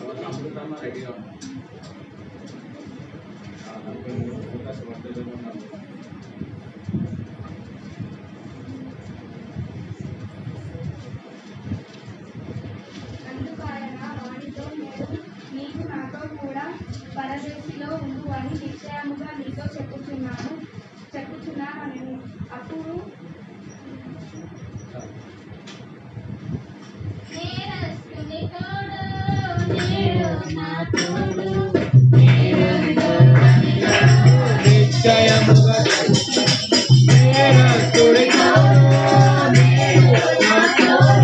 రెడీగా ఉన్నాం. అందుకు ఆయన వానితో, నీకు నాతో కూడా పరదేశిలో ఉండు అని నిశ్చయముగా నీతో చెప్పుచున్నానని. అప్పుడు నేరస్తుని తోడు నేడు నా తోడు నిశ్చయముగా నేరస్తుడి తోడు నేడు నా తోడు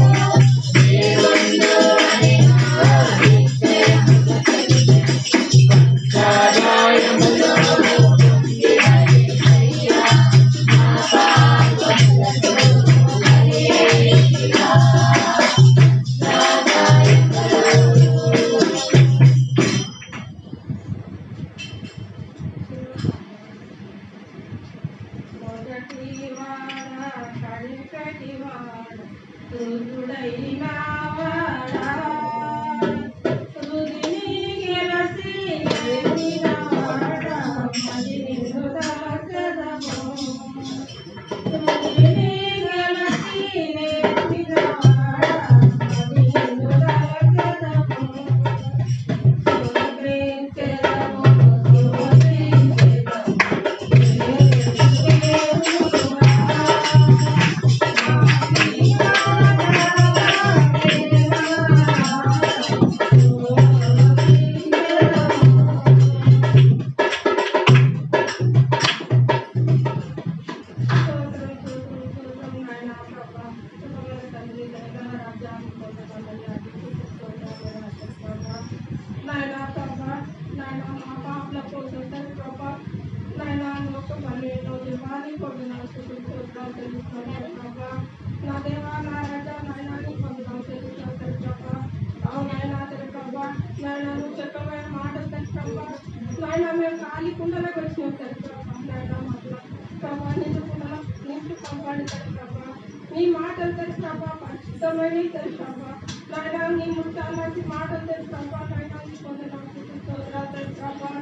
నా దేవా నా రాజా నాయనాన్ని పొందుదాం అవునాయన ప్రభా నాయన నువ్వు చెప్పమైన మాటలు ప్రభా నాయన మేము ఖాళీ కుండలో వచ్చినాం ప్రభా నాయన మాటలు ప్రభా నిన్ను కుండలో నింపు పంపాలి ప్రభా నీ మాటలు ప్రభా పరిశుద్ధమైన ప్రభా నాయన నీ ముట్టాలంటి మాటలు ప్రభా నాయన నీ పొందడం ప్రభా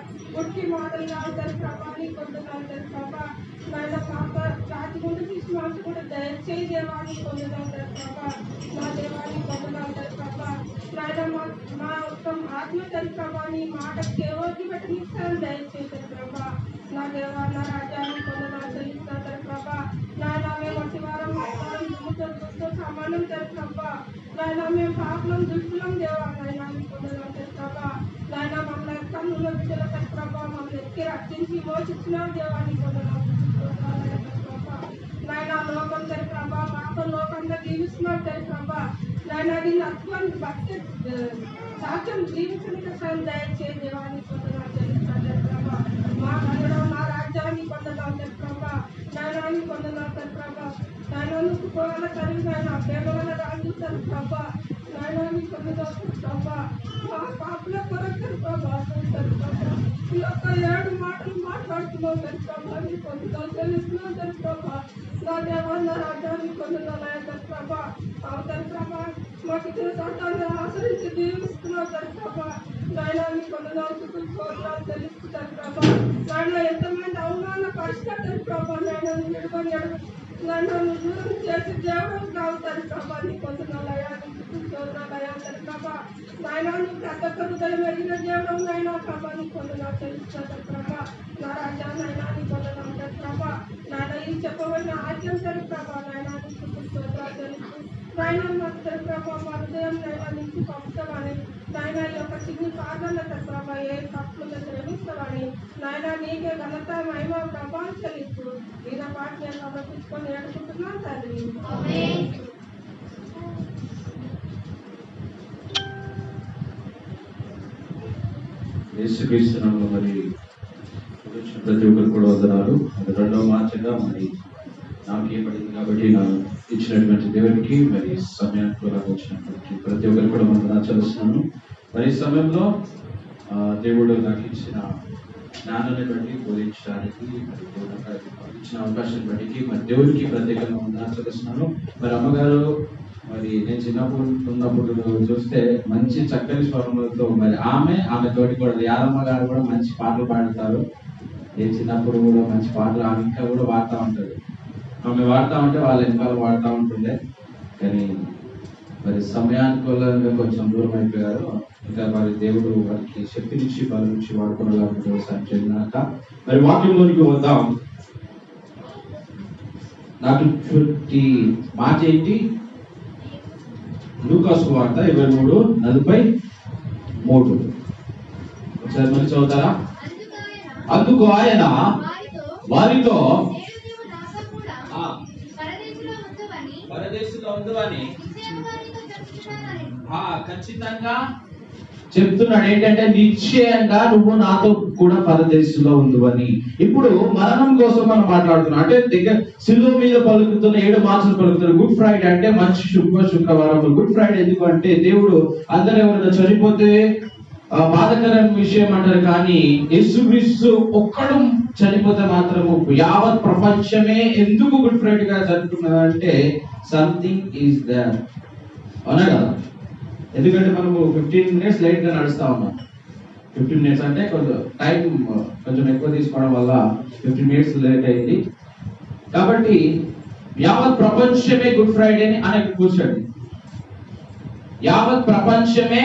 ఉట్టి మాటలు కాదు ప్రభా నీ పొందడం ప్రభా నాయన పాప రాతి ముందు విశ్వాసం కూడా దయచేసి దేవాన్ని పొందడం ప్రభా నా దేవాన్ని పొందడం ప్రభా నాయన మా ఉత్తమ ఆత్మ ప్రభా నీ మాట కేవలం బట్టి నిస్తాను దయచేసి ప్రభా నా దేవా నా రాజ్యాన్ని పొందడం తెలుస్తారు ప్రభా నాయన మేము వచ్చి వారం దుమ్ముతో సమానం ప్రభా నాయన మేము పాపలం దుష్టులం దేవా నాయన పొందడం ప్రభా నాయన మమ్మల్ని కన్నుల బిడ్డల ప్రభా మమ్మల్ని ఎక్కి రక్షించి మోసించిన దేవాన్ని పొందడం నాయన లోకం ప్రభా మాతో లోకంలో జీవిస్తున్నారు ప్రభా నాయన దీన్ని అత్వాన్ని భక్తి సాక్ష్యం జీవించడానికి సాయం దయచేసి దేవాన్ని పొందడం ప్రభా మా కన్నడం మా రాజ్యాన్ని పొందడం ప్రభా నాయనాన్ని పొందడం ప్రభా నాయనకు పోగల కలిగి నాయన పేదల రాజు ప్రభా నాయనాన్ని పొందడం ప్రభా మా పాపల కొరకు ప్రభా ఈ యొక్క 7 మాటలు మాట్లాడుతున్నాం ప్రభా నీ పొందుతాం తెలుస్తున్నాం ప్రభా నా దేవా నా రాజ్యాన్ని పొందడం ప్రభా అవతల ప్రభా మాకు ఇచ్చిన చట్టాన్ని ఆశ్రయించి జీవిస్తున్నాం ప్రభా నాయనాన్ని పొందడం చూపించుకోవడం తెలుస్తున్నాం ప్రభా నాయన ఎంతమంది అవమాన పరిష్కర్తలు ప్రభా నాయన ఎడుకొని నన్ను దూరం చేసి దేవుడు కావుతారు ప్రభా నీ పొందుతున్నాం ప్రభా నాయన నువ్వు ప్రతి ఒక్క హృదయం ఎదిగిన దేవుడు నాయన ప్రభా నీ పొందుతున్నావు తెలుస్తుంది ప్రభా నా రాజా నాయన నీ పొందడం ప్రభా నాయన ఈ చెప్పబడిన ఆజ్యం ప్రభా నాయన తెలుసు నాయన మాకు ప్రభా మా హృదయం నాయన నుంచి పంపుతామని నాయన ఈ యొక్క చిన్ని ప్రార్థనల ప్రభా ఏ తప్పులు శ్రమిస్తామని నాయన నీకే ఘనత మహిమ ప్రభావం చెల్లిస్తూ ఈయన పాఠ్యం సమర్పించుకొని నేర్చుకుంటున్నాం తండ్రి యేసుక్రీస్తునామములో మరి ప్రతి ఒక్కరు కూడా వందనాలు. అది 2వ మార్చగా మరి నాకు ఏర్పడింది కాబట్టి నాకు ఇచ్చినటువంటి దేవునికి మరి సమయానుకూలంగా వచ్చినటువంటి ప్రతి ఒక్కరు కూడా వందనాలు చెల్లిస్తున్నాను. మరి ఈ సమయంలో దేవుడు నాకు ఇచ్చిన జ్ఞానాన్ని బట్టి బోధించడానికి మరి దేవుడు ఇచ్చిన అవకాశాన్ని బట్టి మరి దేవుడికి ప్రత్యేకంగా వందనాలు చెల్లిస్తున్నాను. మరి అమ్మగారు మరి నేను చిన్నప్పుడు ఉన్నప్పుడు చూస్తే మంచి చక్కని స్వరములతో మరి ఆమె తోటి కూడా యాదమ్మ గారు కూడా మంచి పాటలు పాడతారు. నేను చిన్నప్పుడు కూడా మంచి పాటలు ఆమె ఇంకా కూడా పాడుతూ ఉంటుంది. ఆమె పాడుతూ ఉంటే వాళ్ళ వెనకాల పాడుతూ ఉంటుండే. కానీ మరి సమయానుకూలంగా కొంచెం దూరం అయిపోయారు. ఇంకా మరి దేవుడు వారికి శక్తినిచ్చి బలం నుంచి వాడుకునేలాగా వ్యవసాయం చెందినాక మరి వాక్యంలోనికి వద్దాం. నాకు మాట ఏంటి? లూకా సువార్త 23:43. ఒకసారి మళ్ళీ చదువుతారా? అందుకు ఆయన వారితో పరదేశంలో ఉందని ఖచ్చితంగా చెప్తున్నాడు. ఏంటంటే నిశ్చయంగా నువ్వు నాతో కూడా పరదేశంలో ఉందని. ఇప్పుడు మరణం కోసం మనం మాట్లాడుతున్నాం. అంటే దగ్గర సిలువ మీద పలుకుతున్న 7 మాసాలు పలుకుతున్న గుడ్ ఫ్రైడే అంటే మంచి శుక్రవారం. గుడ్ ఫ్రైడే ఎందుకు అంటే దేవుడు అందరూ ఎవరైనా చనిపోతే బాధకరమైన విషయం అంటారు. కానీ యేసుక్రీస్తు ఒక్కడు చనిపోతే మాత్రము యావత్ ప్రపంచమే ఎందుకు గుడ్ ఫ్రైడే గా జరుపుకున్నదంటే సంథింగ్ ఈజ్ దేర్, అవునా కదా? ఎందుకంటే మనము 15 minutes లేట్ గా నడుస్తా ఉన్నాం. 15 minutes అంటే కొంచెం టైం కొంచెం ఎక్కువ తీసుకోవడం వల్ల 15 minutes లేట్ అయింది. కాబట్టి యావత్ ప్రపంచమే గుడ్ ఫ్రైడేని అని కూర్చోండి. యావత్ ప్రపంచమే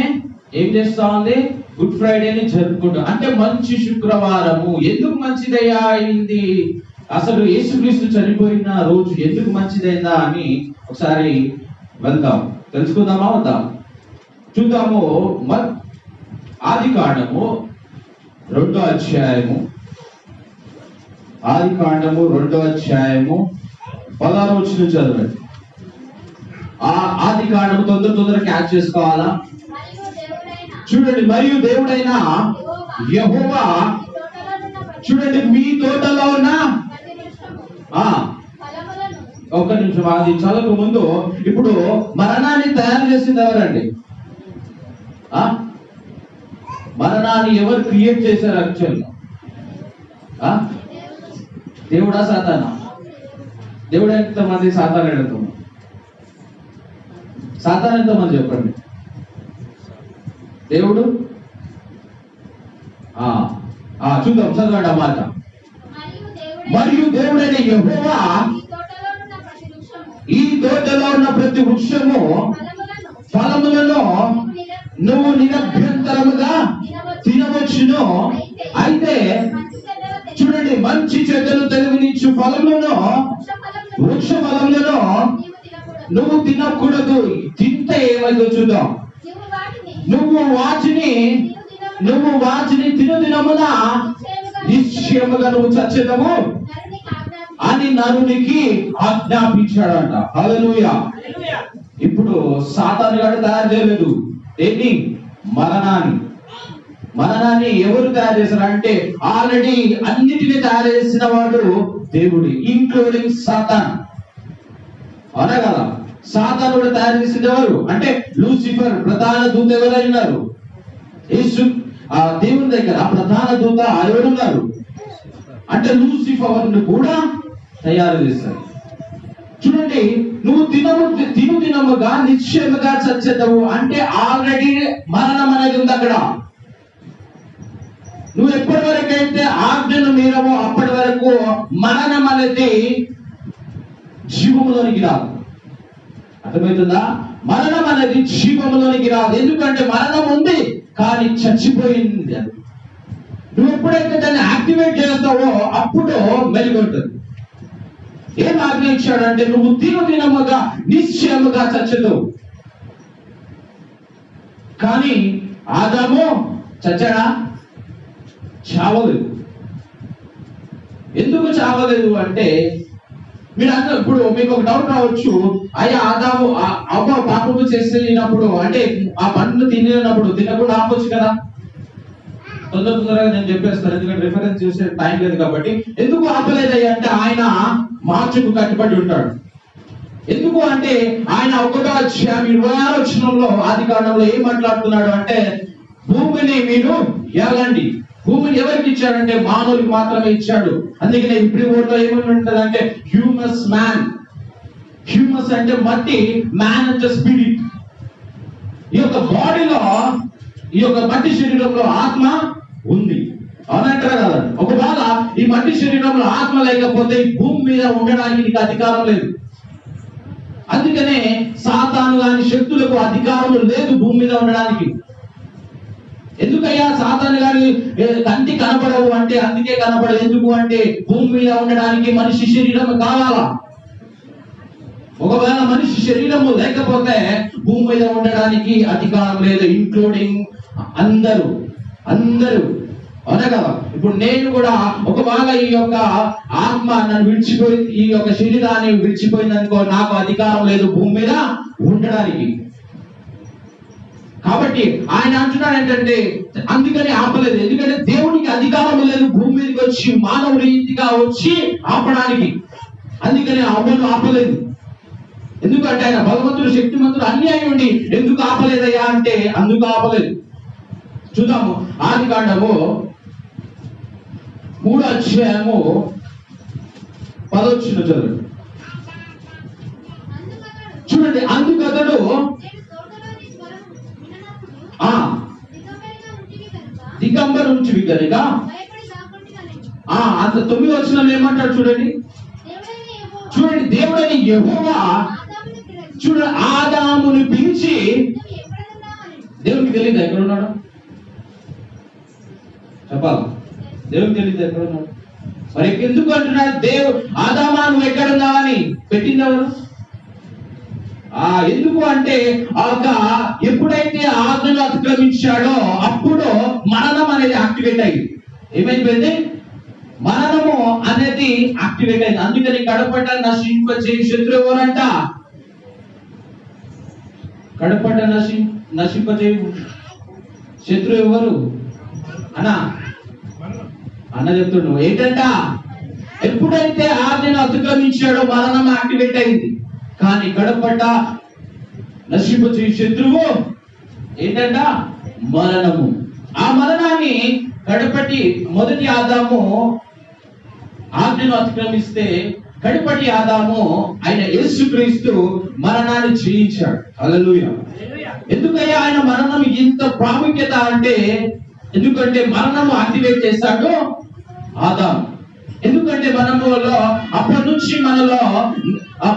ఏం చేస్తా ఉంది? గుడ్ ఫ్రైడేని జరుపుకుంటాం. అంటే మంచి శుక్రవారము. ఎందుకు మంచిదయ్యా అయింది? అసలు యేసుక్రీస్తు చనిపోయిన రోజు ఎందుకు మంచిదైందా అని ఒకసారి వెళ్దాం, తెలుసుకుందామా వద్దాం? చూద్దాము. ఆదికాండము 2వ అధ్యాయము. ఆదికాండము 2వ అధ్యాయము 16వ వచనం చదవండి. ఆదికాండము తొందర క్యాచ్ చేసుకోవాలా? చూడండి. మరియు దేవుడైన యెహోవా చూడండి మీ తోటలో ఉన్న ఒక్క నిమిషం అది చదువు ముందు. ఇప్పుడు మరణాన్ని తయారు చేసింది ఎవరండి? మరణాన్ని ఎవరు క్రియేట్ చేశారు? యాక్చువల్గా దేవుడా సాతానా? దేవుడు ఎంతమంది? సాతాను ఎంతమంది? సాతాను ఎంతమంది చెప్పండి? దేవుడు చూద్దాం, చదవండి ఆ మాట. మరియు దేవుడైన యెహోవా ఈ తోటలో ఉన్న ప్రతి వృక్షము ఫలములను నువ్వు నిరభ్యంతరముగా తినవచ్చును. అయితే చూడండి, మంచి చెడ్డలు తెలివినిచ్చు ఫలములను వృక్ష ఫలములను నువ్వు తినకూడదు. తింటే ఏమైందో చూద్దాం. నువ్వు వాటిని తినుదినమున నిశ్చయముగా నువ్వు చచ్చెదవు అని నరునికి ఆజ్ఞాపించాడంట. హల్లెలూయా. ఇప్పుడు సాతాను గాడు తయారు చేయలేదు ఏంటి? మరణాన్ని ఎవరు తయారు చేశారు అంటే ఆల్రెడీ అన్నిటిని తయారు చేసిన వాడు దేవుడు, ఇంక్లూడింగ్ సాతాన్. అవునా కదా? సాతాను కూడా తయారు చేసింది ఎవరు అంటే లూసిఫర్. ప్రధాన దూత ఎవరైనారు? యేసు దేవుని దగ్గర ప్రధాన దూత ఎవరున్నారు అంటే లూసిఫర్ కూడా తయారు చేస్తారు. చూడండి, నువ్వు తినముగా నిశ్చయముగా చచ్చేదవు అంటే ఆల్రెడీ మరణం అనేది ఉంది అక్కడ. నువ్వు ఎప్పటి వరకు అయితే ఆజ్ఞను మీరవో అప్పటి వరకు మరణం అనేది జీవములోనికి రాదు. అర్థమవుతుందా? మరణం అనేది జీవములోనికి రాదు. ఎందుకంటే మరణం ఉంది కానీ చచ్చిపోయింది. అది నువ్వు ఎప్పుడైతే దాన్ని యాక్టివేట్ చేస్తావో అప్పుడు మెలుగుంటుంది. ఏం ఆజ్ఞ ఇచ్చాడంటే నువ్వు తినముగా నిశ్చయముగా చచ్చదు. కానీ ఆదాము చచ్చాడా? చావలేదు. ఎందుకు చావలేదు అంటే మీరు అందరూ ఇప్పుడు మీకు ఒక డౌట్ రావచ్చు. అయ్యా ఆదాము అవ్వ పాపము చేసినప్పుడు అంటే ఆ పండ్లు తినప్పుడు తినకుండా ఆపొచ్చు కదా? తొందరగా నేను చెప్పేస్తాను, ఎందుకంటే రిఫరెన్స్ చేసే టైం లేదు కాబట్టి. ఎందుకు ఆపలేదయ్యా అంటే ఆయన మార్చుకు కట్టుబడి ఉంటాడు. ఎందుకు అంటే ఆయన 1వ అధ్యాయం 26వ వచనంలో ఆదికాండంలో ఏం మాట్లాడుతున్నాడు అంటే భూమిని మీరు ఏలండి. భూమిని ఎవరికి ఇచ్చాడంటే మానవులకు మాత్రమే ఇచ్చాడు. అందుకనే ఇప్పుడు ఏమని ఉంటదంటే హ్యూమస్ మ్యాన్. హ్యూమస్ అంటే మట్టి, మ్యాన్ అంటే స్పిరిట్. ఈ యొక్క బాడీలో, ఈ యొక్క మట్టి శరీరంలో ఆత్మ ఉంది, అవునంటారా కదా? ఒకవేళ ఈ మట్టి శరీరంలో ఆత్మ లేకపోతే ఈ భూమి మీద ఉండడానికి నీకు అధికారం లేదు. అందుకనే సాతాను గాని శక్తులకు అధికారం లేదు భూమి మీద ఉండడానికి. ఎందుకయ్యా సాతాను గాని కంటి కనపడవు అంటే అందుకే కనపడదు. ఎందుకు అంటే భూమి మీద ఉండడానికి మనిషి శరీరం కావాలా. ఒకవేళ మనిషి శరీరము లేకపోతే భూమి మీద ఉండడానికి అధికారం లేదు, ఇంక్లూడింగ్ అందరూ. అవునా కదా? ఇప్పుడు నేను కూడా ఒకవేళ ఈ యొక్క ఆత్మ నన్ను విడిచిపోయి, ఈ యొక్క శరీరాన్ని విడిచిపోయింది అనుకో, నాకు అధికారం లేదు భూమి మీద ఉండడానికి. కాబట్టి ఆయన అంటున్నాడు ఏంటంటే అందుకని ఆపలేదు. ఎందుకంటే దేవునికి అధికారం లేదు భూమి మీదకి వచ్చి మానవ రీతిగా వచ్చి ఆపడానికి. అందుకని అవ్వను ఆపలేదు. ఎందుకంటే ఆయన భగవంతుడు, శక్తిమంతుడు అన్ని అయి ఉండి ఎందుకు ఆపలేదయ్యా అంటే అందుకు ఆపలేదు. చూద్దాము ఆదికాండము 3వ అధ్యాయము 10వ వచనం చదవండి. చూడండి, అందుకతడు దిగంబరు ఉంచివి కనుక అంత 9వ వచనం ఏమంటాడు చూడండి. దేవుడైన యెహోవా చూడండి ఆదామును పిలిచి, దేవునికి తెలియదు ఎక్కడ ఉన్నాడు చెప్పాలి, దేవునికి తెలియదు ఎక్కడ ఉన్నాడు. మరి ఎందుకు అంటున్నాడు ఆదామా నువ్వు ఎక్కడ ఉన్నావని పెట్టింది ఎవరు? ఎందుకు అంటే ఎప్పుడైతే ఆజ్ఞను అతిక్రమించాడో అప్పుడు మరణం అనేది యాక్టివేట్ అయింది. ఏమైపోయింది? మరణము అనేది యాక్టివేట్ అయింది. అందుకని కడపట నశింపజే శత్రువు ఎవరంట? కడపట నశింపజే శత్రువు ఎవరు అన్న చెప్తున్నావు ఏంటంట? ఎప్పుడైతే ఆజ్ఞను అతిక్రమించాడో మరణం యాక్టివేట్ అయింది. కానీ కడపట నశింపజే శత్రువు ఏంటంట? మరణము. ఆ మరణాన్ని కడపటి మొదటి ఆదాము ఆజ్ఞను అతిక్రమిస్తే కడపటి ఆదాము ఆయన యేసుక్రీస్తు మరణాన్ని జయించాడు. హల్లెలూయా. ఎందుకయ్యా ఆయన మరణం ఇంత ప్రాముఖ్యత అంటే, ఎందుకంటే మరణము యాక్టివేట్ చేశాడు ఆదాము. ఎందుకంటే మనములో అప్పటి నుంచి మనలో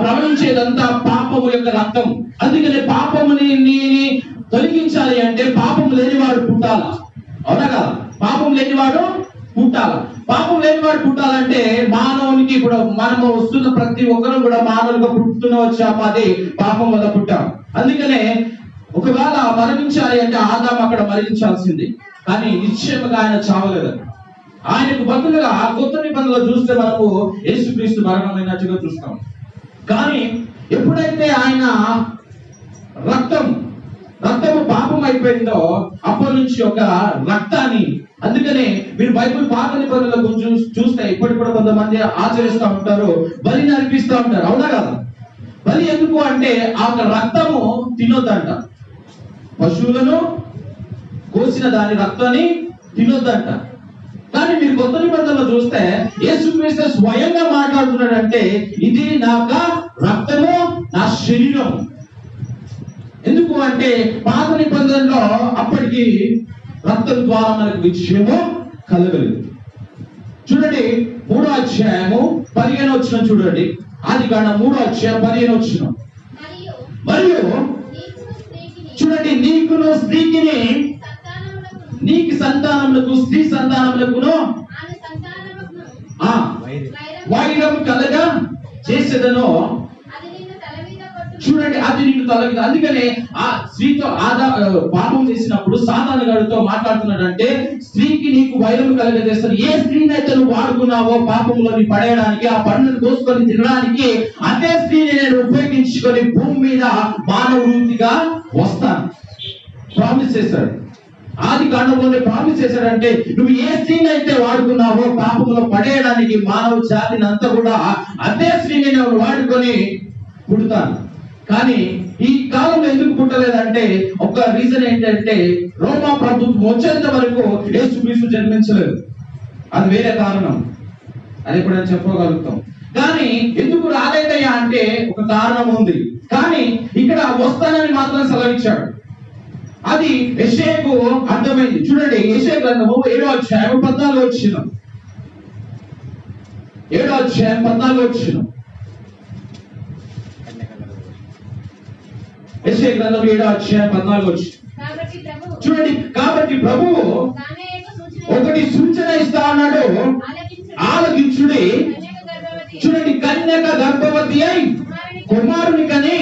ప్రవహించేదంతా పాపము యొక్క రక్తం. అందుకని పాపముని తొలగించాలి అంటే పాపం లేనివాడు పుట్టాల. అవునా కదా? పాపం లేనివాడు పుట్టాల. పాపం లేనివాడు పుట్టాలంటే మానవునికి, ఇప్పుడు మనము వస్తున్న ప్రతి ఒక్కరు కూడా మానవులుగా పుట్టుతూనే వచ్చాము, అది పాపం వల్ల పుట్టాం. అందుకనే ఒకవేళ మరణించాలి అంటే ఆదాము అక్కడ మరణించాల్సింది. కానీ నిశ్చయముగా ఆయన చావలేదు. ఆయనకు బదులుగా కొత్త నిబంధనలు చూస్తే మనకు యేసుక్రీస్తు మరణమైనట్టుగా చూస్తాం. కానీ ఎప్పుడైతే ఆయన రక్తము పాపం అయిపోయిందో అప్పటి నుంచి ఒక రక్తాన్ని, అందుకనే మీరు బైబిల్ పాత నిబంధనలు చూస్తే ఇప్పటికి కూడా కొంతమంది ఆచరిస్తూ ఉంటారు, బలిని అర్పిస్తూ ఉంటారు. అవునా కదా? బలి ఎందుకు అంటే ఆ రక్తము తినొద్దంట. పశువులను కోసిన దాని రక్తాన్ని తినొద్దంట. కానీ మీరు కొత్త నిబంధనలు చూస్తే యేసుక్రీస్తు స్వయంగా మాట్లాడుతున్నాడంటే ఇది నా రక్తము, నా శరీరం. ఎందుకు అంటే పాత నిబంధనలో అప్పటికి రక్తం ద్వారా మనకు విజయము కలగలేదు. చూడండి 3వ అధ్యాయము 15వ వచనం చూడండి. ఆదికాండం 3వ అధ్యాయం 15వ వచనం. మరియు చూడండి, నీకును స్త్రీకిని, నీకు సంతానములకు స్త్రీ సంతానములకును వైరం కలగా చేసేదను. చూడండి, అది నిన్ను తల మీద. అందుకనే ఆ స్త్రీతో పాపం చేసినప్పుడు సాతాను గాడితో మాట్లాడుతున్నాడంటే స్త్రీకి నీకు వైరం కలగజేస్తాను. ఏ స్త్రీనైతే నువ్వు వాడుకున్నావో పాపంలో నీ పడేయడానికి, ఆ పండును కోసుకొని తినడానికి, అదే స్త్రీని నేను ఉపయోగించుకొని భూమి మీద మానవ వృత్తిగా వస్తాను ప్రామిస్ చేశాడు. ఆదికాండంలోనే ప్రామిస్ చేశాడంటే నువ్వు ఏ స్త్రీని అయితే వాడుకున్నావో పాపంలో పడేయడానికి మానవ జాతిని అంతా కూడా అదే స్త్రీని నేను వాడుకొని పుడతాను. కానీ ఈ కాలంలో ఎందుకు పుట్టలేదంటే ఒక రీజన్ ఏంటంటే రోమా ప్రభుత్వం వచ్చేంత వరకు యేసుక్రీస్తు జన్మించలేదు. అది వేరే కారణం, అది ఎప్పుడైనా చెప్పగలుగుతాం. కానీ ఎందుకు రాలేదయ్యా అంటే ఒక కారణం ఉంది. కానీ ఇక్కడ వస్తానని మాత్రం సెలవిచ్చాడు. అది యెషయాకు అర్థమైంది. చూడండి, యెషయా గ్రంథము 7వ అధ్యాయం 14వ వచనం. 7వ అధ్యాయం 14వ వచనం. యెషయా గ్రంథం 7వ అధ్యాయం 14వ వచనం. చూడండి, కాబట్టి ప్రభువు ఒకటి సూచన ఇస్తా అన్నాడు, ఆలకించుడి. చూడండి, కన్యక గర్భవతి అయి కుమారుని కని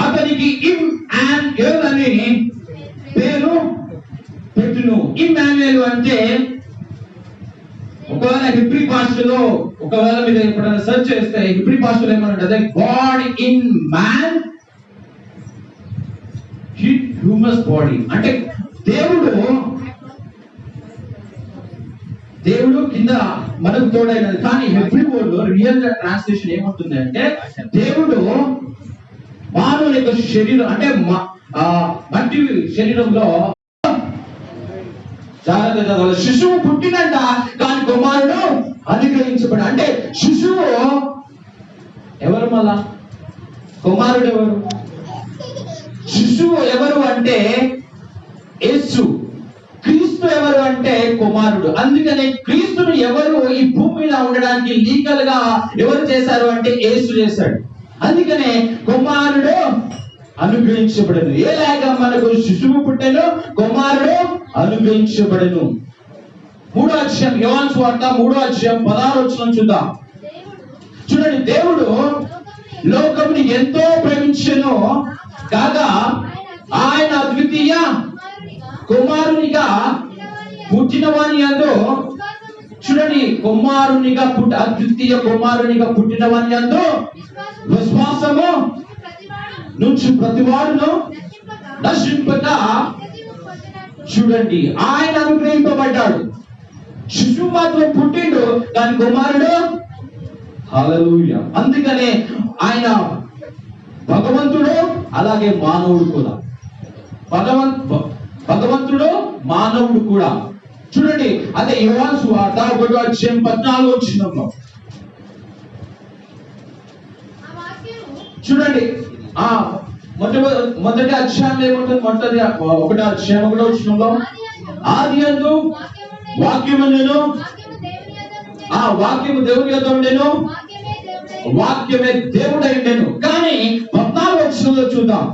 అతనికి ఇమ్మానుయేల్ అని పేరు పెట్టును. ఇమ్మానుయేల్ అంటే ఒకవేళ హిబ్రీ భాషలో ఒకవేళ మీరు ఎప్పుడైనా సెర్చ్ చేస్తే హిబ్రీ భాషలో ఏమన్నా God in man human body అంటే దేవుడు కింద మనకు తోడైనది. కానీ హిబ్రీ వర్డ్ లో రియల్ ట్రాన్స్లేషన్ ఏముంటుంది అంటే దేవుడు మానవుని యొక్క శరీరం అంటే మట్టి శరీరంలో జాగ్రత్త శిశువు పుట్టినంట, కానీ కుమారుడు అనుగ్రహించబడి. అంటే శిశువు ఎవరు, మళ్ళా కుమారుడు ఎవరు? శిశువు ఎవరు అంటే యేసు. క్రీస్తు ఎవరు అంటే కుమారుడు. అందుకనే క్రీస్తును ఎవరు ఈ భూమి మీద ఉండడానికి లీగల్ గా ఎవరు చేశారు అంటే యేసు చేశాడు. అందుకనే కుమారుడు అనుగ్రహించబడను. ఏలాగా మనకు శిశువు పుట్టెను, కుమారుడు అనుగ్రహించబడను. 3వ అధ్యాయం యోహాను సువార్త 3వ అధ్యాయం 16వ వచనం చూద్దాం. చూడండి, దేవుడు లోకముని ఎంతో ప్రేమించెను కాగా ఆయన అద్వితీయ కుమారునిగా పుట్టిన వాని యందు, చూడండి, అద్వితీయ కుమారునిగా పుట్టిన వాని యందు విశ్వాసము నుంచి ప్రతివాడును నశింపక, చూడండి, ఆయన అనుగ్రహింపబడ్డాడు. శిశువు మాత్రం పుట్టిండు, కానీ కుమారుడు హల్లెలూయా. అందుకనే ఆయన భగవంతుడు, అలాగే మానవుడు కూడా. భగవంతుడు, మానవుడు కూడా. చూడండి, అదే యోహాను సువార్త 1వ అధ్యాయం 14వ వచనంలో చూడండి, మొదటి అధ్యాయంలో ఏముంటుంది? 1వ అధ్యాయం 1వ వచనంలో ఆదియందు వాక్యముండెను, ఆ వాక్యము దేవుని యొద్ద ఉండెను, వాక్యమే దేవుడైండెను. కానీ 14వ వచనంలో చూద్దాం,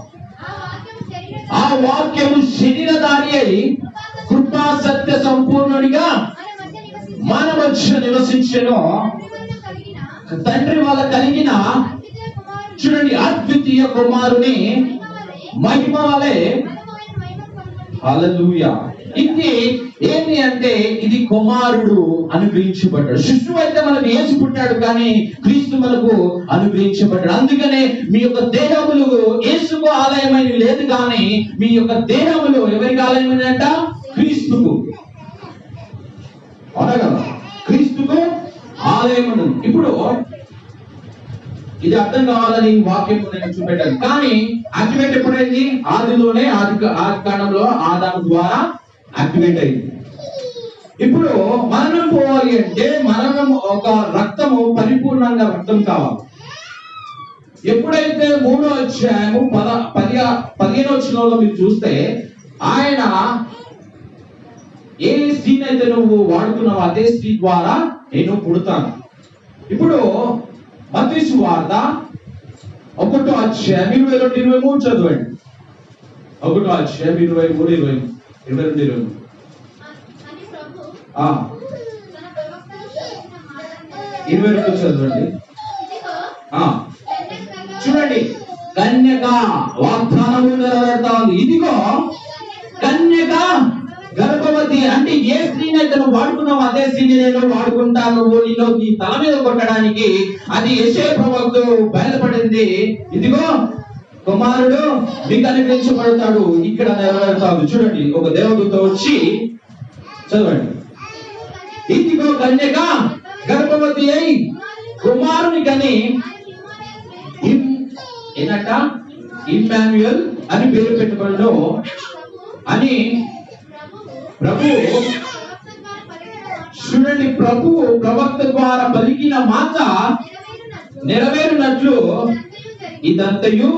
ఆ వాక్యము శరీరధారి అయి కృపా సత్య సంపూర్ణుడిగా మన మధ్య నివసించెను. తండ్రి వల్ల కలిగిన, చూడండి, అద్వితీయ కుమారుని మహిమ వలె. హల్లెలూయా. ఇది ఏంటి అంటే ఇది కుమారుడు అనుగ్రహించబడ్డాడు. శిశువు అయితే మనకు యేసు పుట్టాడు, కానీ క్రీస్తు మనకు అనుగ్రహించబడ్డాడు. అందుకనే మీ యొక్క దేహములు యేసుకు ఆలయమైన లేదు, కానీ మీ యొక్క దేహములు ఎవరికి ఆలయమైనట? క్రీస్తుకు. అనగా క్రీస్తుకు ఆలయమును. ఇప్పుడు ఇది అర్థం కావాలని వాక్యం నేను చూపెట్టాను. కానీ యాక్టివేట్ ఎప్పుడైంది? ఆదిలోనే, ఆది కాండంలో ఆదాము ద్వారా యాక్టివేట్ అయింది. ఇప్పుడు మరణం పోవాలి అంటే మరణం ఒక రక్తము పరిపూర్ణంగా రక్తం కావాలి. ఎప్పుడైతే 3వ అధ్యాయము 15వ వచనంలో మీరు చూస్తే ఆయన ఏ స్త్రీని అయితే నువ్వు వాడుతున్నావు అదే స్త్రీ ద్వారా నేను పుడతాను. ఇప్పుడు మత్తయి సువార్త 1వ అధ్యాయం 22-23 చదవండి. 1వ అధ్యాయం 22-23. 22 చదవండి. చూడండి, కన్యక వాగ్దానము నెరవేరుతా ఉంది. ఇదిగో కన్యక గర్భవతి. అంటే ఏ స్త్రీని అయితే నువ్వు వాడుకున్నావు అదే స్త్రీని నేను వాడుకుంటాను నీలో నీ తల మీద కొట్టడానికి. అది యెషయా ప్రవక్తకు బయలుపడింది. ఇదిగో కుమారుడు మీకు అనుగ్రహించబడతాడు, ఇక్కడ నెరవేరుతాడు. చూడండి, ఒక దేవదూత వచ్చి చదవండి. ఇదిగో కన్యక గర్భవతి అయి కుమారుని కని ఏనట ఇమ్మానుయేల్ అని పేరు పెట్టుబడును అని ప్రభు చూడండి, ప్రభువు ప్రవక్త ద్వారా పలికిన మాట నెరవేరునట్లు ఇదంతయు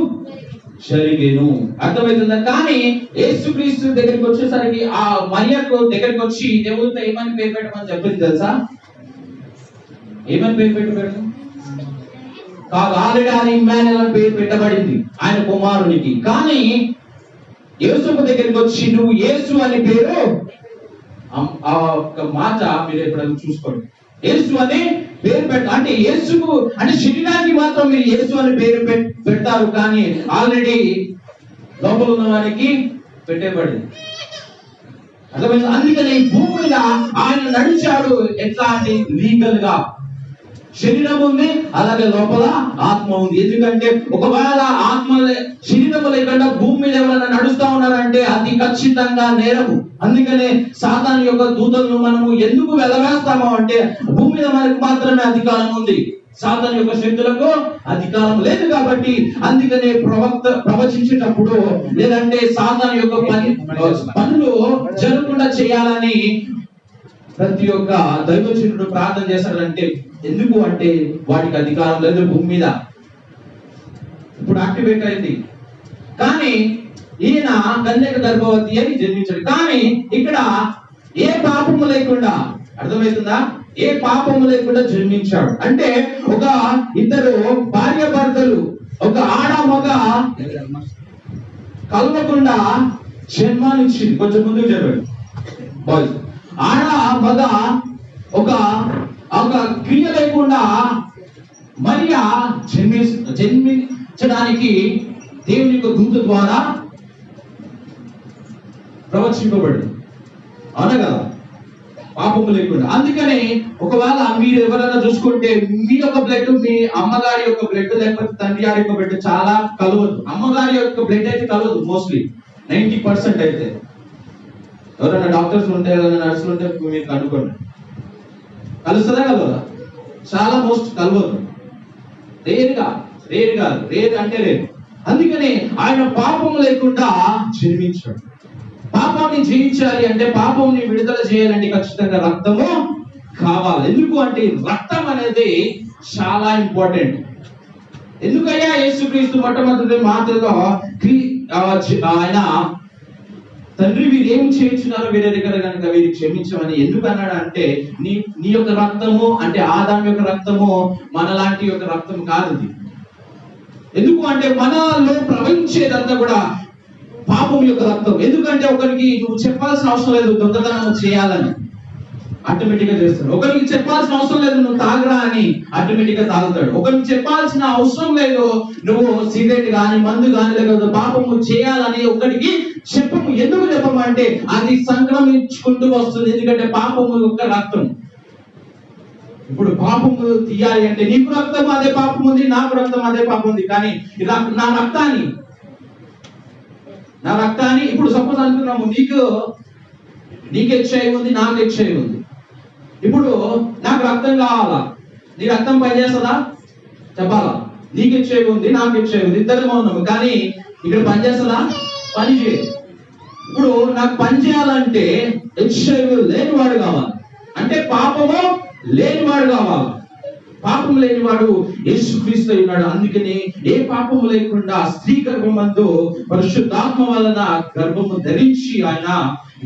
జరిగేను. అర్థమవుతుందా? కానీ యేసుక్రీస్తు దగ్గరికి వచ్చేసరికి ఆ మరియకు దగ్గరికి వచ్చి దేవుడితో ఏమని పేరు పెట్టమని చెప్పింది తెలుసా? ఏమని పేరు పెట్టబడింది కాదు, ఆల్రెడీ ఆయన ఇమ్మానుయేల్ అని పేరు పెట్టబడింది ఆయన కుమారునికి. కానీ యేసుకు దగ్గరికి వచ్చి నువ్వు యేసు అని పేరు, ఆ ఒక్క మాట మీరు ఎప్పుడైనా చూసుకోండి. యేసు అనే పేరు అంటే యేసుకు అంటే శరీరానికి మాత్రం మీరు యేసు అని పేరు పెడతారు, కానీ ఆల్రెడీ లోపల ఉన్న వారికి పెట్టబడింది. అర్థమైంది? అందుకని ఈ భూమి మీద ఆయన నడిచాడు ఎట్లా అంటే లీగల్ గా. శరీరం ఉంది, అలాగే లోపల ఆత్మ ఉంది. ఎందుకంటే ఒకవేళ ఆత్మ శరీరం లేకుండా భూమి మీద ఎవరైనా నడుస్తా ఉన్నారంటే అది ఖచ్చితంగా నేరము. అందుకనే సాతాను యొక్క దూతలను మనము ఎందుకు వెలవేస్తాము అంటే భూమి మీద మనకు మాత్రమే అధికారం ఉంది, సాతాను యొక్క శక్తులకు అధికారం లేదు కాబట్టి. అందుకనే ప్రవచించేటప్పుడు లేదంటే సాతాను యొక్క పనులు జరగకుండా చేయాలని ప్రతి ఒక్క దైవజనుడు ప్రార్థన చేస్తాడంటే ఎందుకు అంటే వాటికి అధికారం లేదు భూమి మీద. ఇప్పుడు యాక్టివేట్ అయింది, కానీ ఈయన కన్యక గర్భవతి అని జన్మించాడు. కానీ ఇక్కడ ఏ పాపము లేకుండా, అర్థమవుతుందా, ఏ పాపము లేకుండా జన్మించాడు. అంటే ఒక ఇద్దరు భార్య భర్తలు, ఒక ఆడ మగ కలవకుండా జన్మానిచ్చింది. కొంచెం ముందుకు చెప్పండి బాయ్స్. ఆడ మగ ఒక క్రియ లేకుండా మరియా జన్మించడానికి దేవుని యొక్క దూత ద్వారా ప్రవచింపబడింది. అవునా కదా? పాపము లేకుండా. అందుకని ఒకవేళ మీరు ఎవరైనా చూసుకుంటే మీ యొక్క బ్లడ్ మీ అమ్మగారి యొక్క బ్లడ్ లేకపోతే తండ్రి గారి యొక్క బ్లడ్ చాలా కలవదు. అమ్మగారి యొక్క బ్లడ్ అయితే కలవదు మోస్ట్లీ 90% అయితే. ఎవరైనా డాక్టర్స్ ఉంటే ఎవరైనా నర్సులు ఉంటే మీరు కనుక్కోండి, కలుస్తుందా కలవదా? చాలా మోస్ట్ కలవదు, రేర్ అంటే రేరు. అందుకని ఆయన పాపం లేకుండా జన్మించాడు. పాపాన్ని జయించాలి అంటే, పాపంని విడుదల చేయాలంటే ఖచ్చితంగా రక్తము కావాలి. ఎందుకు అంటే రక్తం అనేది చాలా ఇంపార్టెంట్. ఎందుకయ్యా యేసుక్రీస్తు మొట్టమొదటి మాటల్లో ఆయన తండ్రి వీరు ఏం చేయించున్నారో వీరి దగ్గర కనుక వీరికి క్షమించమని ఎందుకు అన్నాడు అంటే, నీ యొక్క రక్తము అంటే ఆదాము యొక్క రక్తము మనలాంటి యొక్క రక్తం కాదు. ఎందుకు అంటే మనలో ప్రవహించేదంతా కూడా పాపం యొక్క రక్తం. ఎందుకంటే ఒకరికి నువ్వు చెప్పాల్సిన అవసరం లేదు దొంగతనం చేయాలని, ఆటోమేటిక్ గా చేస్తాడు. ఒకరికి చెప్పాల్సిన అవసరం లేదు నువ్వు తాగరా అని, ఆటోమేటిక్ గా తాగుతాడు. ఒకరికి చెప్పాల్సిన అవసరం లేదు నువ్వు సిగరెట్ గాని మందు గాని లేకపోతే పాపము చేయాలని ఒకరికి చెప్పము. ఎందుకు చెప్పము అంటే అది సంక్రమించుకుంటూ వస్తుంది. ఎందుకంటే పాపము యొక్క రక్తం. ఇప్పుడు పాపము తీయాలి అంటే నీకు రక్తం అదే పాపం ఉంది, నాకు రక్తం అదే పాపం ఉంది. కానీ నా రక్తాన్ని ఇప్పుడు సపోజ్ అనుకున్నాము, నీకు హెచ్ఐవి ఉంది, నాకు హెచ్ఐవి ఉంది. ఇప్పుడు నాకు రక్తం కావాలా, నీ రక్తం పనిచేస్తుందా చెప్పాలా? నీకు హెచ్ఐవి ఉంది, నాకు హెచ్ఐవి ఉంది, ఇద్దరేమో ఉన్నాము, కానీ ఇక్కడ పనిచేస్తుందా? పని చేయదు. ఇప్పుడు నాకు పని చేయాలంటే హెచ్ఐవి లేనివాడు కావాలి, అంటే పాపము లేనివాడు కావాలి. పాపం లేనివాడు యేసుక్రీస్తు ఉన్నాడు. అందుకని ఏ పాపము లేకుండా స్త్రీ గర్భమందు పరిశుద్ధాత్మ వలన గర్భము ధరించి ఆయన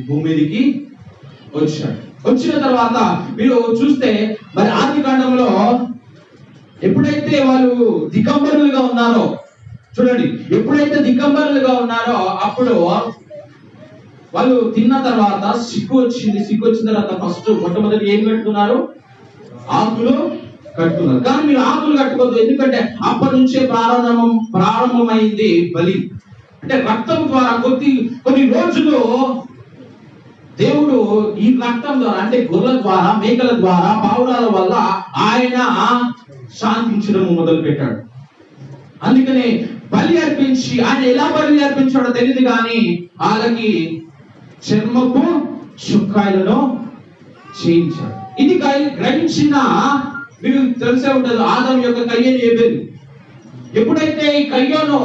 భూమి మీదకి వచ్చాడు. వచ్చిన తర్వాత మీరు చూస్తే మరి ఆది కాండంలో ఎప్పుడైతే వాళ్ళు దిగంబరులుగా ఉన్నారో, చూడండి, ఎప్పుడైతే దిగంబరులుగా ఉన్నారో అప్పుడు వాళ్ళు తిన్న తర్వాత సిగ్గు వచ్చిన తర్వాత ఫస్ట్ మొట్టమొదటి ఏం కట్టుకున్నారు? ఆకులు కట్టుకున్నారు. కానీ మీరు ఆకులు కట్టుకోవద్దు, ఎందుకంటే అప్పటి నుంచే ప్రారంభమైంది బలి. అంటే రక్తం ద్వారా కొన్ని రోజులు దేవుడు ఈ రక్తం ద్వారా అంటే గొర్రెల ద్వారా మేకల ద్వారా పావురాల వల్ల ఆయన శాంతించడం మొదలు పెట్టాడు. అందుకనే బలి అర్పించి ఆయన ఎలా బలి అర్పించాడో తెలియదు, కానీ వాళ్ళకి చర్మపు చుక్కాయలను చేయించాడు. ఇది గ్రహించిన మీరు తెలిసే ఉంటుంది ఆదాము యొక్క కయ్యను హేబెలు. ఎప్పుడైతే ఈ కయ్యను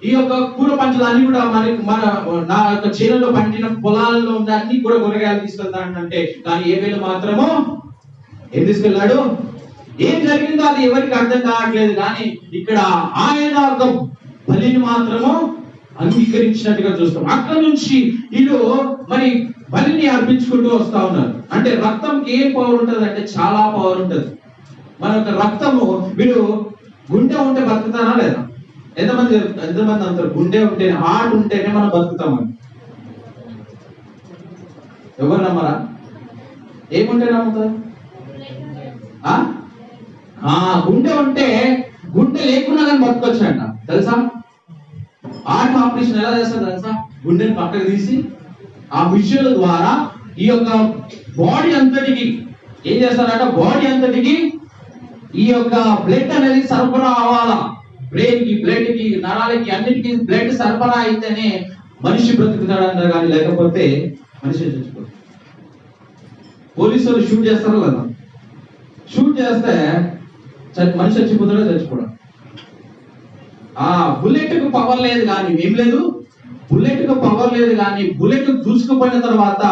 ఈ యొక్క కూర పంటలన్నీ కూడా మన నా యొక్క చేనులో పండిన పొలాల్లో ఉన్న అన్ని కూడా కూరగాయలు తీసుకెళ్తానంటే, కానీ ఏబేలు మాత్రము ఏం తీసుకెళ్ళాడు? ఏం జరిగిందో అది ఎవరికి అర్థం కావట్లేదు. కానీ ఇక్కడ ఆయన ఒక బలిని మాత్రము అంగీకరించినట్టుగా చూస్తాం. అక్కడ నుంచి వీళ్ళు మరి బలిని అర్పించుకుంటూ వస్తా ఉన్నారు. అంటే రక్తంకి ఏం పవర్ ఉంటుంది అంటే చాలా పవర్ ఉంటుంది. మన యొక్క రక్తము, వీళ్ళు గుండె ఉంటే బతుకుతారా లేదా? ఎంతమంది అంటారు గుండె ఉంటేనే, హార్ట్ ఉంటేనే మనం బతుకుతామని? ఎవరు నమ్మరా? ఏముంటే నమ్ముతారు? గుండె ఉంటే, గుండె లేకున్నా కానీ బతకొచ్చంట తెలుసా? హార్ట్ ఆపరేషన్ ఎలా చేస్తారు తెలుసా? గుండెని పక్కకు తీసి ఆ మిషన్ల ద్వారా ఈ యొక్క బాడీ అంతటికి ఏం చేస్తారంట? బాడీ అంతటికి ఈ యొక్క బ్లడ్ అనేది సరఫరా అవ్వాలా. బ్రెయిన్ కి, బ్లడ్ కి, నరాలకి అన్నిటికీ బ్లడ్ సరఫరా అయితేనే మనిషి బ్రతుకుతాడంటారు. కానీ లేకపోతే మనిషి చచ్చిపోతాడు. పోలీసులు షూట్ చేస్తారా లేదా? షూట్ చేస్తే మనిషి చచ్చిపోతాడో చచ్చిపోవడం. బుల్లెట్ కు పవర్ లేదు కానీ ఏం లేదు, బుల్లెట్ కు పవర్ లేదు కానీ బుల్లెట్ దూసుకుపోయిన తర్వాత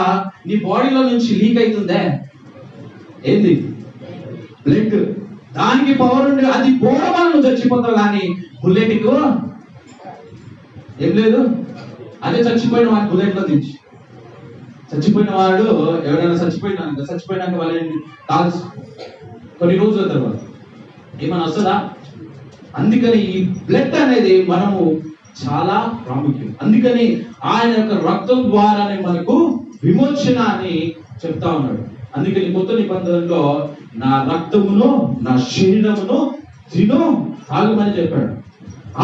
నీ బాడీలో నుంచి లీక్ అవుతుందే ఏంది? బ్లడ్. దానికి పవర్ ఉండి అది పోవడం వల్ల నువ్వు చచ్చిపోతావు. కానీ బుల్లెట్ కు ఏం లేదు. అదే చచ్చిపోయిన వాడు బుల్లెట్ లో దించి, చచ్చిపోయిన వాడు ఎవరైనా చచ్చిపోయినాక వాళ్ళని కాల్చి కొన్ని రోజుల తర్వాత ఏమైనా వస్తుందా? అందుకని ఈ బ్లడ్ అనేది మనము చాలా ప్రాముఖ్యం. అందుకని ఆయన యొక్క రక్తం ద్వారానే మనకు విమోచన అని చెప్తా ఉన్నాడు. అందుకని కొత్త నిబంధనలో నా రక్తమును, నా శరీరమును తిను తాగమని చెప్పాడు.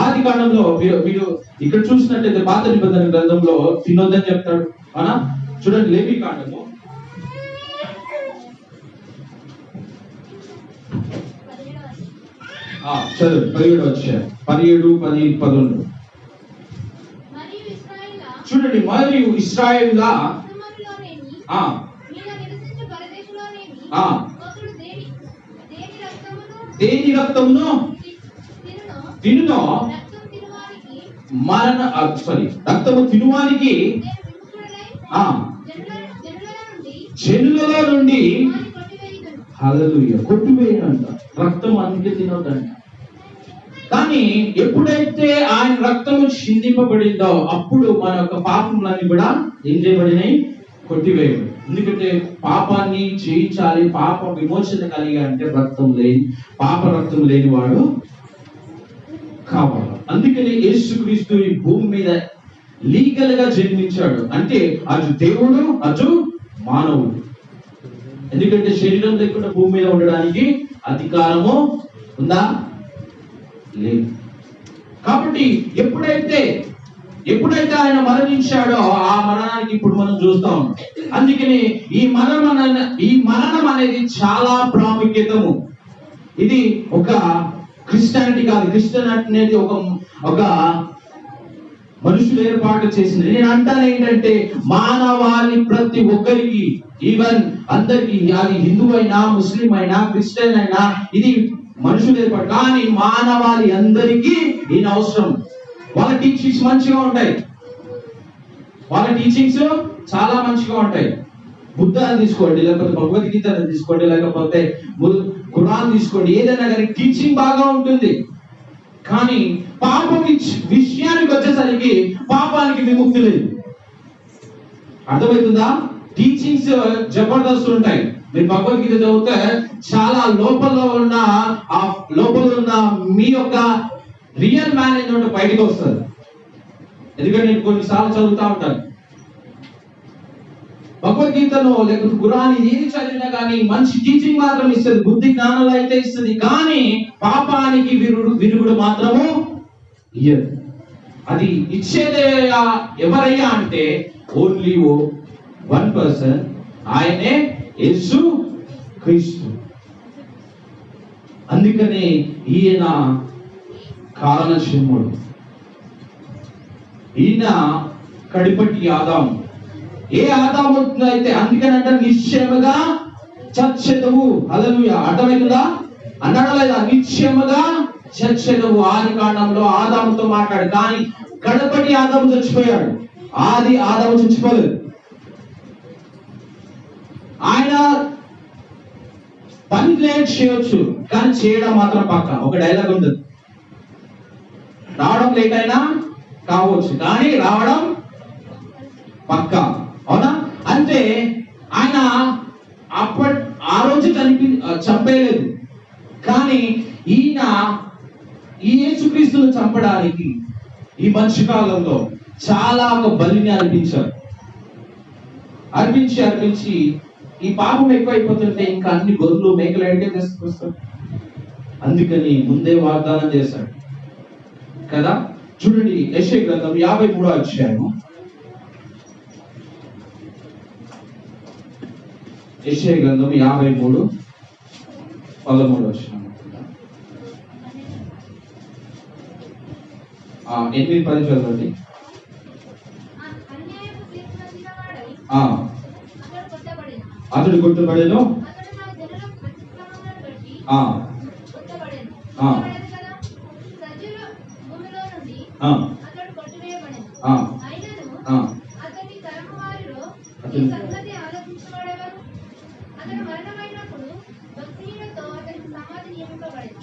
ఆది కాండంలో మీరు ఇక్కడ చూసినట్టయితే పాత నిబంధన గ్రంథంలో తినొద్దని చెప్తాడు. అవునా? చూడండి, లేవి కాండము 17:10-11 చూడండి. మరియు ఇశ్రాయేలుగా దేని రక్తమును తినునో రక్తము తినువానికి జనులలో నుండి హల్లెలూయా కొట్టివేయనంట. రక్తం అందుకే తినొద్దంట. కానీ ఎప్పుడైతే ఆయన రక్తము చిందింపబడిందో అప్పుడు మన యొక్క పాపములన్నీ కూడా ఏం చేయబడినాయి? కొట్టివేయడం. ఎందుకంటే పాపాన్ని జయించాలి, పాప విమోచన కలిగి అంటే పాప రక్తం లేని వాడు కావాలి. అందుకని యేసుక్రీస్తు ఈ భూమి మీద లీగల్ గా జన్మించాడు. అంటే అటు దేవుడు, అటు మానవుడు. ఎందుకంటే శరీరం లేకుండా భూమి మీద ఉండడానికి అధికారము ఉందా? లేదు. కాబట్టి ఎప్పుడైతే ఆయన మరణించాడో ఆ మరణానికి ఇప్పుడు మనం చూస్తా ఉన్నాం. అందుకని ఈ మరణం అనేది చాలా ప్రాముఖ్యతము. ఇది ఒక క్రిస్టియానిటీ కాదు. క్రిస్టియానిటీ అనేది ఒక మనుషులు ఏర్పాటు చేసింది. నేను అంటాను ఏంటంటే మానవాళి ప్రతి ఒక్కరికి, ఈవెన్ అందరికి, అది హిందూ అయినా, ముస్లిం అయినా, క్రిస్టియన్ అయినా, ఇది మనుషులు ఏర్పాటు. కానీ మానవాళి అందరికీ ఈయన అవసరం. వాళ్ళ టీచింగ్స్ మంచిగా ఉంటాయి, చాలా మంచిగా ఉంటాయి. బుద్ధాన్ని తీసుకోండి, లేకపోతే భగవద్గీతను తీసుకోండి, లేకపోతే ఖురాన్ తీసుకోండి, ఏదైనా కానీ టీచింగ్ బాగా ఉంటుంది. కానీ పాపం విషయానికి వచ్చేసరికి పాపానికి విముక్తి లేదు. అర్థమవుతుందా? టీచింగ్స్ జబర్దస్త్ ఉంటాయి. మీరు భగవద్గీత చదివితే చాలా లోపల ఉన్న మీ యొక్క రియల్ మేనేజ్మెంట్ బయటకు వస్తుంది. ఎందుకంటే నేను కొన్నిసార్లు చదువుతా ఉంటాను భగవద్గీతలో, లేకపోతే ఖురాన్, ఏది చదివినా కానీ మంచి టీచింగ్ మాత్రం ఇస్తుంది, బుద్ధి జ్ఞానాలు అయితే ఇస్తుంది. కానీ పాపానికి విరుగుడు మాత్రము ఇయ్యదు. అది ఇచ్చేదే ఎవరయ్యా అంటే ఓన్లీ వన్ పర్సన్, ఆయనే యేసు క్రీస్తు. అందుకనే ఈయన కారణశీముడు, ఈయన కడిపటి ఆదాము. ఏ ఆదాము అయితే అందుకనంటే నిశ్చయముగా చచ్చెదవు. హల్లెలూయా. అర్థమవుతుందా? అన్నాడా లేదా? నిశ్చయముగా చచ్చెదవు. ఆది కాండంలో ఆదాముతో మాట్లాడు, కానీ కడపటి ఆదాము చచ్చిపోయాడు, ఆది ఆదాము చచ్చిపోలేదు. ఆయన పని లేట్ చేయొచ్చు, కానీ చేయడం మాత్రం పక్క. ఒక డైలాగ్ ఉంది, రావడం లేట్ అయినా కావచ్చు కానీ రావడం పక్క. అవునా? అంటే ఆయన ఆ రోజు చంపేయలేదు, కానీ ఈయన ఈ యేసుక్రీస్తును చంపడానికి ఈ మధ్యకాలంలో చాలా ఒక బలిని అర్పించి ఈ పాపం ఎక్కువైపోతుంటే ఇంకా అన్ని గొర్రెలు మేకలు అడిగే తీసుకొస్తారు. అందుకని ముందే వాగ్దానం చేశాడు కదా. చూడండి, యెషయా గ్రంథం 53వ అధ్యాయము, యెషయా గ్రంథం 53:13 వచనం. 8-10 చదవండి. అతడు కొట్టబడెను,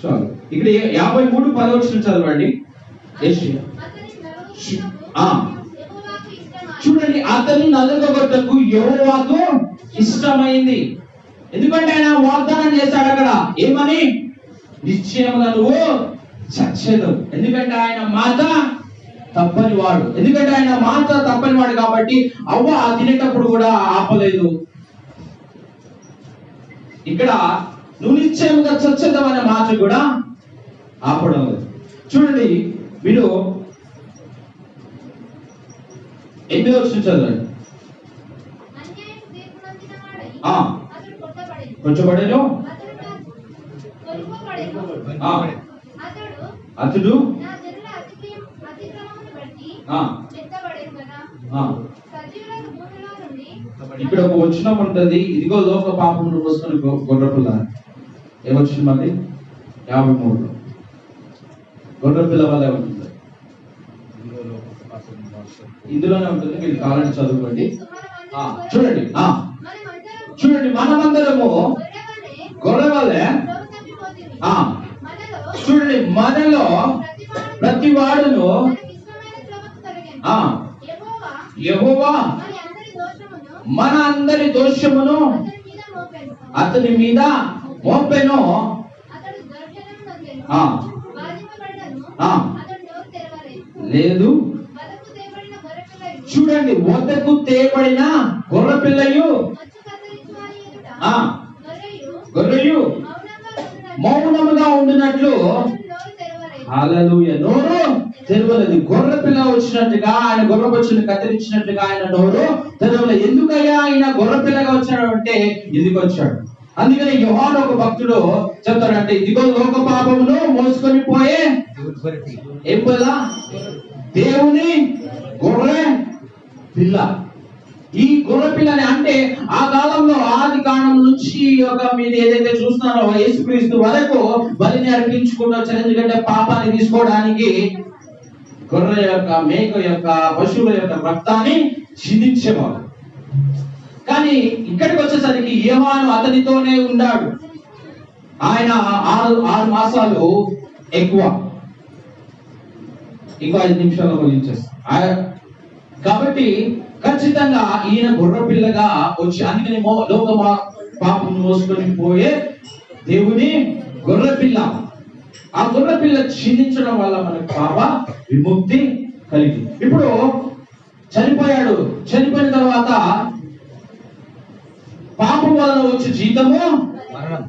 చాలు. ఇక్కడ 53:10 చదవండి. చూడండి, అతని నలుగొట్టకు యెహోవాకు ఇష్టమైంది. ఎందుకంటే ఆయన వాగ్దానం చేశాడు అక్కడ, ఏమని? నిశ్చయముగా నువ్వు చచ్చేదవు. ఎందుకంటే ఆయన మాట తప్పని వాడు. ఎందుకంటే ఆయన మాట తప్పని వాడు కాబట్టి అవ్వ తినేటప్పుడు కూడా ఆపలేదు. ఇక్కడ నువ్వు నిశ్చయముగా చచ్చేదవు అనే మాట కూడా ఆపడం లేదు. చూడండి, వీడు 8వ వచనం చదవండి. కొట్టబడెను, అతడు ఇక్కడ ఒక వచనం ఉంటది, ఇదిగో లోక పాపమును మోసుకొని గొర్రెపిల్ల. ఏమొచ్చింది మరి? 53 గొర్రెపిల్ల వల్లే ఉంటుంది, ఇందులోనే ఉంటుంది. మీరు కావాలని చదువుకోండి. చూడండి, చూడండి, మనమందరము గొర్రె వల్లే. చూడండి, మనలో ప్రతి వాడును యెహోవా మన అందరి దోషమును అతని మీద మోపెను. లేదు, చూడండి, వద్దకు తేబడిన గొర్రెపిల్లయు గొర్రెయు మౌనముగా ఉండినట్లు హల్లెలూయా నోరు తెరవలేదు. గొర్రె పిల్ల వచ్చినట్టుగా, ఆయన గొర్రె బొచ్చును కత్తిరించినట్టుగా ఆయన నోరు తెరవలేదు. ఎందుకయ్యా ఆయన గొర్రె పిల్లగా వచ్చాడు అంటే ఎందుకు వచ్చాడు? అందుకని యోహాను ఒక భక్తుడు చెప్తాడంటే, ఇదిగో లోక పాపమును మోసుకొని పోయే ఏం పిల్ల? దేవుని గొర్రె పిల్ల. ఈ గొర్రె పిల్లని అంటే ఆ కాలంలో ఆది కాండం నుంచి ఒక మీరు ఏదైతే చూస్తున్నారో యేసుక్రీస్తు వరకు బలిని అర్పించుకుంటూ వచ్చారు. ఎందుకంటే పాపాన్ని తీసుకోవడానికి గొర్రె యొక్క, మేక యొక్క, పశువుల యొక్క రక్తాన్ని చిందించేవాడు. కానీ ఇక్కడికి వచ్చేసరికి యోహాను అతనితోనే ఉన్నాడు. ఆయన 6 మాసాలు ఎక్కువ, ఇంకో 5 నిమిషాల్లో ముగించేస్తాడు. కాబట్టి ఖచ్చితంగా ఈయన గొర్రె పిల్లగా వచ్చి, అందుకని లోక పాపం మోసుకొని పోయే దేవుని గొర్రె పిల్ల. ఆ గొర్రె పిల్ల క్షీణించడం వల్ల మనకు పాప విముక్తి కలిగింది. ఇప్పుడు చనిపోయాడు, చనిపోయిన తర్వాత పాపం వలన వచ్చే జీతము మరణం.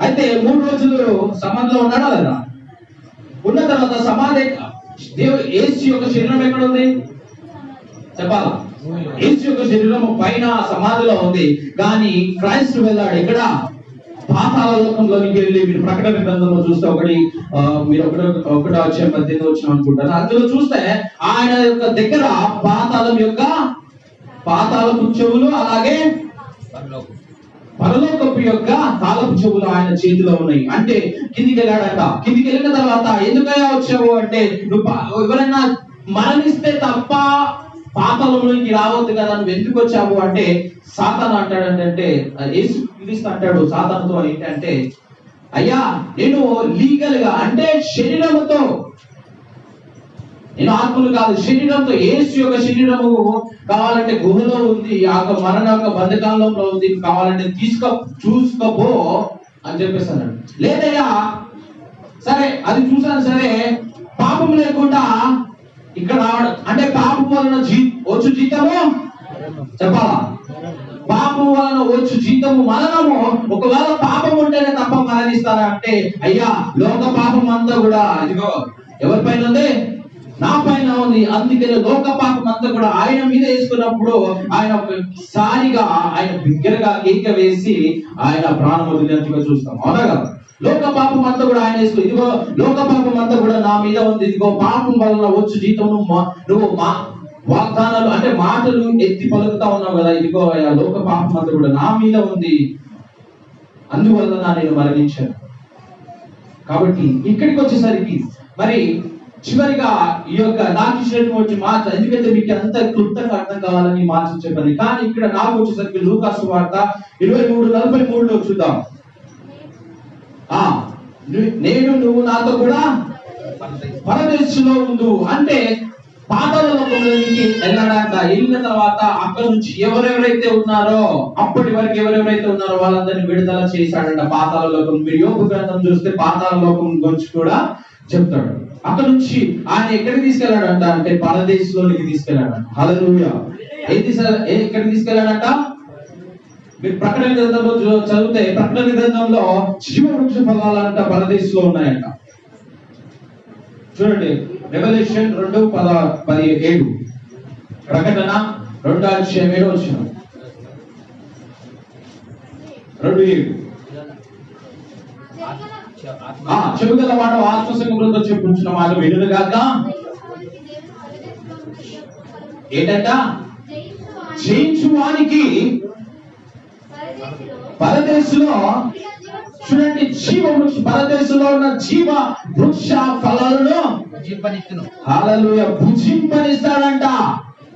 అయితే 3 రోజులు సమాధిలో ఉన్నాడా లేదా? ఉన్న తర్వాత సమాధి, దేవుడు యేసు యొక్క శరీరం ఎక్కడ ఉంది చెప్పాలా? యేసు యొక్క శరీరం పైన సమాధిలో ఉంది. కానీ క్రైస్తు వెళ్ళాడు ఎక్కడ? పాతాళ లోకంలోనికి వెళ్ళి. మీరు ప్రకటన గ్రంథంలో చూస్తే మీరు ఒకటో వచ్చే 18 వచ్చిన అనుకుంటారు. అందులో చూస్తే ఆయన యొక్క దగ్గర పాతాళపు చెవులు, అలాగే పరలోకపు యొక్క తాళపు చెవులు ఆయన చేతిలో ఉన్నాయి. అంటే కిందికి వెళ్ళాడట. కిందికి వెళ్ళిన తర్వాత ఎందుకయ్యా వచ్చావు అంటే, నువ్వు ఎవరైనా మరణిస్తే తప్ప పాతాళంలోకి రావద్దు కదా, నువ్వు ఎందుకు వచ్చావు అంటే, సాతాను అంటాడంటే, యేసు క్రీస్తు అంటాడు సాతానుతో ఏంటంటే, అయ్యా నేను లీగల్ గా అంటే శరీరముతో, నేను ఆత్మలు కాదు శరీరంతో, యేసు యొక్క శరీరము కావాలంటే గుహలో ఉంది, ఆ మరణ యొక్క బంధకాలంలో ఉంది, కావాలంటే చూసుకోపో అని చెప్పేస్తాను. లేదయ్యా సరే అది చూసాను, సరే పాపం లేకుండా ఇక్కడ రావడం అంటే పాపం వలన వచ్చు జీతము చెప్పాలా, పాపం వలన వచ్చు జీతము మరణము. ఒకవేళ పాపం ఉంటేనే తప్ప మరణిస్తారా అంటే, అయ్యా లోక పాపం అంతా కూడా ఇదిగో ఎవరిపైన ఉంది, నా పైన ఉంది. అందుకని లోక పాపం అంతా కూడా ఆయన మీద వేసుకున్నప్పుడు ఆయన ఒకసారిగా ఆయన బిగ్గరగా కేక వేసి ఆయన ప్రాణం వదిలినట్టుగా చూస్తాం, అవునా కదా. లోక పాపం అంతా కూడా ఆయన వేసుకుని, ఇదిగో లోక పాపం అంతా కూడా నా మీద ఉంది, ఇదిగో పాపం వలన వచ్చు జీతం, నువ్వు వాగ్దానాలు అంటే మాటలు ఎత్తి పలుకుతా ఉన్నావు కదా, ఇదిగో లోక పాపం అంతా కూడా నా మీద ఉంది, అందువల్ల నేను మరణించాను. కాబట్టి ఇక్కడికి వచ్చేసరికి మరి చివరిగా ఈ యొక్క నాకు ఇచ్చినటువంటి మాట, ఎందుకంటే మీకు అంత క్లుప్తంగా అర్థం కావాలని మాట చెప్పండి. కానీ ఇక్కడ నాకు వచ్చేసరికి లూకా సువార్త 23:43 చూద్దాం. నువ్వు నాతో కూడా పరదేశంలో ఉండు అంటే పాతాళ లోకంలోనికి వెళ్ళాడంట. వెళ్ళిన తర్వాత అక్కడ నుంచి ఎవరెవరైతే ఉన్నారో అప్పటి వరకు ఎవరెవరైతే ఉన్నారో వాళ్ళందరినీ విడుదల చేశాడంట పాతాళ లోకం. మీరు యోబు గ్రంథం చూస్తే పాతాళ లోకం గురించి కూడా చెప్తాడు. అక్కడ నుంచి ఆయన ఎక్కడికి తీసుకెళ్లాడంట అంటే పరదేశంలోనికి తీసుకెళ్లాడంట. హల్లెలూయా. ఎక్కడికి తీసుకెళ్లాడంట? మీరు ప్రకటన గ్రంథంలో చదివితే ప్రకటన గ్రంథంలో జీవవృక్ష ఫలాలంట పరదేశంలో ఉన్నాయంట. చూడండి రెవల్యూషన్ 2:17, ప్రకటన 2:7 2:7. చెబుగల మాట ఆత్మసంగంలో చెప్పుచున్న మాట వినును గాక. ఏంటంట? జయించువానికి పరదేశంలో చూడండి జీవవృక్ష, పరదేశంలో ఉన్న జీవ వృక్ష ఫలాలను హల్లెలూయా భుజింపనిస్తాడంట.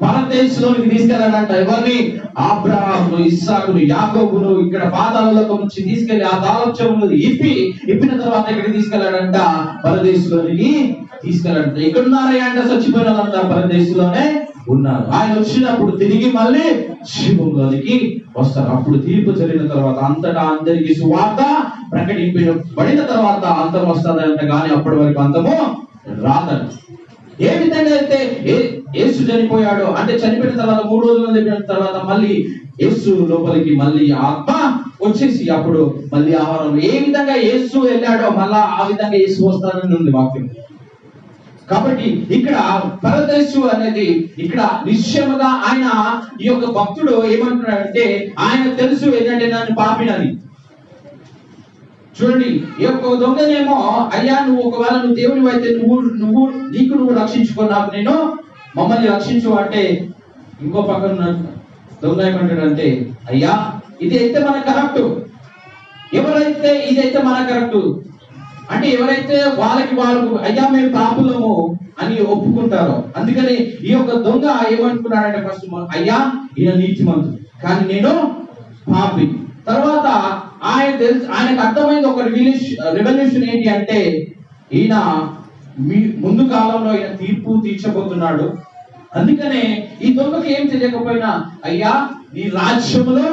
పరదేశంలోనికి తీసుకెళ్ళాడంట. ఎవరిని? అబ్రహామును, ఇస్సాకును, యాకోబును ఇక్కడ పాతాళలోకం నుంచి తీసుకెళ్లి ఆ తాళం ఇప్పిన తర్వాత ఇక్కడ తీసుకెళ్లాడంట, పరదేశంలోనికి తీసుకెళ్ళాడంట. ఎక్కడున్నారయ్యా అంటే చచ్చిపోయిన వాళ్ళంతా పరదేశంలోనే ఉన్నారు. ఆయన వచ్చినప్పుడు తిరిగి మళ్ళీ జీవంలోనికి వస్తారు. అప్పుడు తీర్పు జరిగిన తర్వాత అంతటా అందరికి సువార్త ప్రకటింపబడిన తర్వాత అంతం వస్తుందంట. కానీ అప్పటి వరకు అంతము రాదంట. ఏ విధంగా అయితే యేసు చనిపోయాడో అంటే చనిపోయిన తర్వాత 3 రోజులు చెప్పిన తర్వాత మళ్ళీ యేసు లోపలికి మళ్ళీ ఆత్మ వచ్చేసి అప్పుడు మళ్ళీ ఆహారం, ఏ విధంగా యేసు వెళ్ళాడో మళ్ళా ఆ విధంగా యేసు వస్తానని ఉంది వాక్యం. కాబట్టి ఇక్కడ పరదేశు అనేది ఇక్కడ నిశ్చయముగా ఆయన ఈ యొక్క భక్తుడు ఏమంటున్నాడంటే, ఆయన తెలుసు ఏంటంటే నన్ను పాపినని. చూడండి ఈ యొక్క దొంగనేమో, అయ్యా నువ్వు ఒకవేళ నువ్వు దేవుని అయితే నువ్వు రక్షించుకున్నావు, నేను మమ్మల్ని రక్షించు అంటే, ఇంకో పక్కన దొంగ ఏమంటాడంటే, అయ్యా ఇది అయితే మన కరెక్ట్, ఎవరైతే ఇదైతే మన కరెక్ట్ అంటే ఎవరైతే వాళ్ళు అయ్యా మేము పాపులము అని ఒప్పుకుంటారో, అందుకని ఈ యొక్క దొంగ ఏమనుకున్నాడంటే ఫస్ట్, అయ్యా ఈయన నీతిమంతుడు కానీ నేను పాపి. తర్వాత ఆయనకు అర్థమైంది ఒక రెవల్యూషన్ ఏంటి అంటే, ఈయన ముందు కాలంలో ఈయన తీర్పు తీర్చబోతున్నాడు. అందుకనే ఈ దొంగకి ఏం తెలియకపోయినా, అయ్యా నీ రాజ్యములో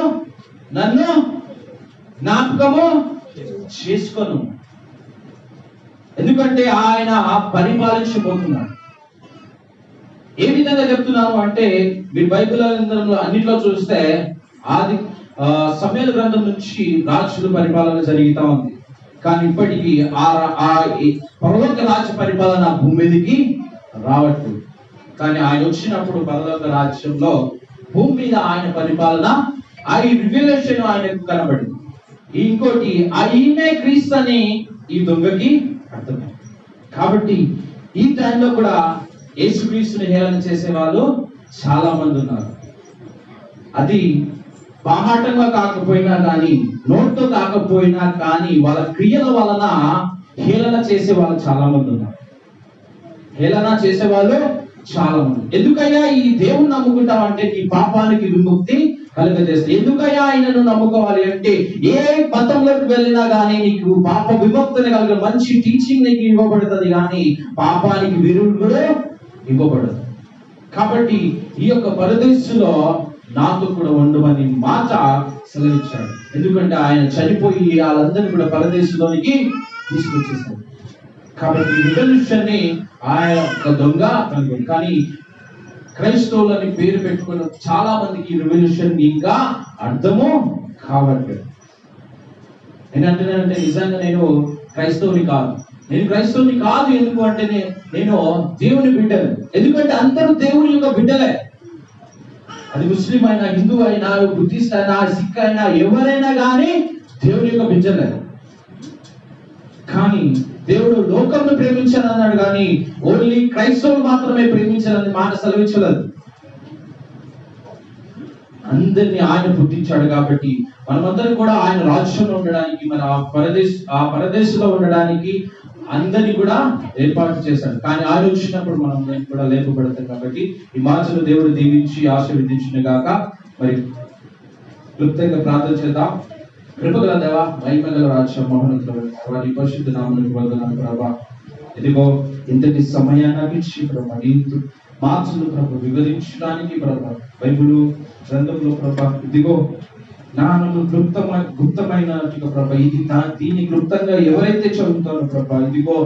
నన్ను జ్ఞాపకము చేసుకోను, ఎందుకంటే ఆయన పరిపాలించబోతున్నాడు. ఏ విధంగా చెప్తున్నాను అంటే, మీరు బైబిల్ గ్రంథంలో అన్నిట్లో చూస్తే ఆది సమూయేలు గ్రంథం నుంచి రాజుల పరిపాలన జరుగుతా ఉంది. కానీ ఇప్పటికీ పరలోక రాజ్య పరిపాలన భూమి మీదకి రావట్లేదు. కానీ ఆయన వచ్చినప్పుడు పరలోక రాజ్యంలో భూమి మీద ఆయన పరిపాలన, ఆ రివల్యూషన్ ఆయనకు కనబడింది. ఇంకోటి ఆయనే క్రీస్తు అని ఈ దొంగకి అర్థమైంది. కాబట్టి ఈ టైంలో కూడా యేసుక్రీస్తుని హేళన చేసే వాళ్ళు చాలా మంది ఉన్నారు. అది బాహాటంగా కాకపోయినా కానీ, నోట్తో కాకపోయినా కానీ, వాళ్ళ క్రియల వలన హేళన చేసే వాళ్ళు చాలా మంది ఉన్నారు. హేళన చేసేవాళ్ళు చాలా మంది. ఎందుకయ్యా ఈ దేవుని నమ్ముకుంటావంటే నీ పాపానికి విముక్తి కలుగజేస్తే. ఎందుకయ్యా ఆయనను నమ్ముకోవాలి అంటే ఏ మతంలోకి వెళ్ళినా కానీ నీకు పాప విముక్తిని కలిగే మంచి టీచింగ్ నీకు ఇవ్వబడుతుంది, కానీ పాపానికి విరుగుడు ఇవ్వబడదు. కాబట్టి ఈ యొక్క పరదేశంలో నాతో కూడా ఉండమని మాట సెలవిచ్చాడు. ఎందుకంటే ఆయన చనిపోయి వాళ్ళందరినీ కూడా పరదేశంలోనికి తీసుకొచ్చేసాడు. కాబట్టి రివల్యూషన్ ని ఆయన ఒక దొంగ కనుగొని, కానీ క్రైస్తవులని పేరు పెట్టుకున్న చాలా మందికి ఈ రివల్యూషన్ ఇంకా అర్థము కావట్లేదు. ఏంటంటే నిజంగా నేను క్రైస్తవుని కాదు. ఎందుకు అంటే నేను దేవుని బిడ్డను. ఎందుకంటే అందరూ దేవుని యొక్క బిడ్డలే. అది ముస్లిం అయినా, హిందూ అయినా, బుద్ధిస్ట్ అయినా, సిక్ అయినా, ఎవరైనా కానీ దేవుని యొక్క బిడ్డలే. కానీ దేవుడు లోకంను ప్రేమించాలన్నాడు, కానీ ఓన్లీ క్రైస్తవులు మాత్రమే ప్రేమించాలని మాట సెలవించలేదు. అందరినీ ఆయన పుట్టించాడు. కాబట్టి మనమందరం కూడా ఆయన రాజ్యంలో ఉండడానికి, మన ఆ పరదేశంలో ఉండడానికి అందరినీ కూడా ఏర్పాటు చేశాడు. కానీ ఆయన వచ్చినప్పుడు మనం కూడా లేపబడతాం. కాబట్టి ఈ మాటలు దేవుడు దీవించి ఆశీర్వదించిన గాక. మరి క్లుప్తంగా ప్రార్థన చేద్దాం. కృపగల దేవ, మహిమగల రాజ్యం, మహోన్నతుల వారి పరిశుద్ధ నామమునకు వందనాలు ప్రభా. ఇదిగో ఇంతటి సమయాన్ని నాకు ఇచ్చి ప్రభా, నీ మాటలు ప్రభు వివరించడానికి ప్రభా, బైబిల్ గ్రంథంలో ప్రభా, ఇదిగో నాను గుప్తమైన ప్రభా, ఇది దీన్ని క్లుప్తంగా ఎవరైతే చదువుతారో ప్రభా, ఇదిగో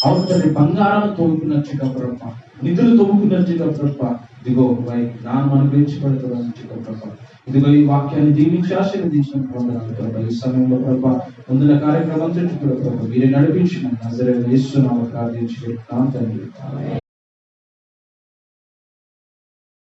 అవతలి బంగారం తోముకున్నట్టుగా ప్రభా, నిధులు తోముకున్నట్టుగా ప్రభా, ఇదిగో నాన్న అనుగ్రహించబడతాడు ప్రభా. ఇదిగో ఈ వాక్యాన్ని దీవించి ఆశీర్వదించిన ప్రభా, ఈ సమయంలో ప్రభా ముందున్న కార్యక్రమం కూడా ప్రభా మీరే నడిపించిన నజరేయుడైన యేసు నామమున ప్రార్థించి తండ్రి.